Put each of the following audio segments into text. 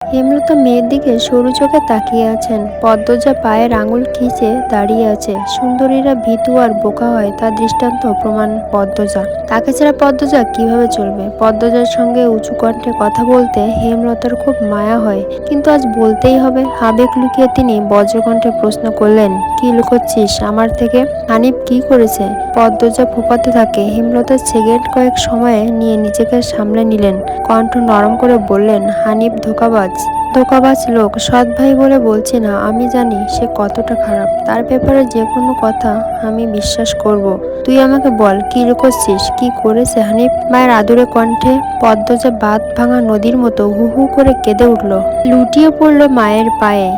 হেমলতা মেয়ের দিকে সরু চোখে তাকিয়ে আছেন। পদ্মজা পায়ের আঙুল খিঁচে দাঁড়িয়ে আছে। সুন্দরীরা ভীতু আর বোকা হয় তার দৃষ্টান্ত প্রমাণ পদ্মজা। তাকে ছাড়া পদ্মজা কিভাবে চলবে? পদ্মজার সঙ্গে উঁচু কণ্ঠে কথা বলতে হেমলতার খুব মায়া হয়, কিন্তু আজ বলতেই হবে। আবেগ লুকিয়ে তিনি বজ্রকণ্ঠে প্রশ্ন করলেন, কি লুকোচ্ছিস আমার থেকে? হানিফ কি করেছে? পদ্মজা ফোঁপাতে থাকে। হেমলতা সেকেন্ড কয়েক সময়ে নিয়ে নিজেকে সামলে নিলেন। কণ্ঠ নরম করে বললেন, হানিফ ধোঁকাবাজ। ধোঁকাবাজ লোক। সৎ ভাই বলে বলছি না, আমি জানি সে কতটা খারাপ। তার ব্যাপারে যে কোনো কথা আমি বিশ্বাস করব। তুই আমাকে বল, কি লুকোচ্ছিস? কি করেছে হানিফ? মায়ের আদুরে কণ্ঠে পদ্মজা বাঁধ ভাঙা নদীর মতো হু হু করে কেঁদে উঠল। লুটিয়ে পড়ল মায়ের পায়ে।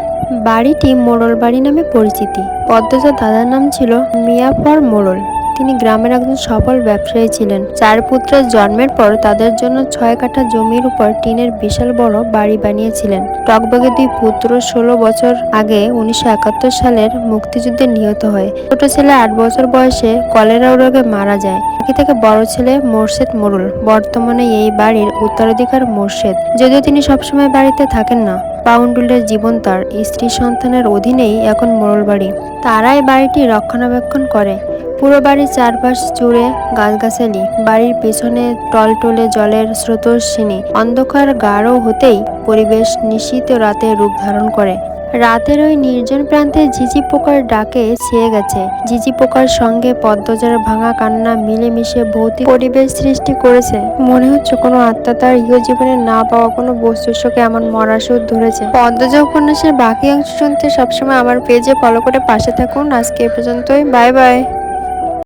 বাড়িটি মোড়ল বাড়ি নামে পরিচিতি। পদ্মজার দাদার নাম ছিল মিয়াফর মোড়ল। তিনি গ্রামের একজন সফল ব্যবসায়ী ছিলেন। 4 পুত্রের জন্মের পর তাদের জন্য 6 কাঠা জমির উপর টিনের বিশাল বড় বাড়ি বানিয়েছিলেন। টগবগে 2 পুত্র 16 বছর আগে 1971 সালের মুক্তিযুদ্ধে নিহত হয়। ছোট ছেলে 8 বছর বয়সে কলেরা রোগে মারা যায়। বাকি থেকে বড় ছেলে মোর্শেদ মোড়ল। বর্তমানে এই বাড়ির উত্তরাধিকার মোর্শেদ, যদিও তিনি সবসময় বাড়িতে থাকেন না। পাউন্ডুলের জীবন তার স্ত্রী সন্তানের অধীনেই এখন মোড়ল বাড়ি। তারাই বাড়িটি রক্ষণাবেক্ষণ করে। পুরো বাড়ির চারপাশ জুড়ে গাছগাছালি। বাড়ির পেছনে টলটলে জলের স্রোতস্বিনী। অন্ধকার গাঢ় হতেই পরিবেশ নিশীথ রাতে রূপ ধারণ করে। রাতের ওই নির্জন প্রান্তে ঝিঝি পোকার ডাকে ছেয়ে গেছে। ঝিঝি পোকার সঙ্গে পদ্মজার ভাঙা কান্না মিলেমিশে ভৌতিক পরিবেশ সৃষ্টি করেছে। মনে হচ্ছে কোনো আত্মা তার ইহজীবনে না পাওয়া কোনো বস্তুর শোকে এমন মরা সুর ধরেছে। পদ্মজা উপন্যাসের বাকি অংশ শুনতে সবসময় আমার পেজে ফলো করে পাশে থাকুন। আজকে এ পর্যন্তই। Bye bye.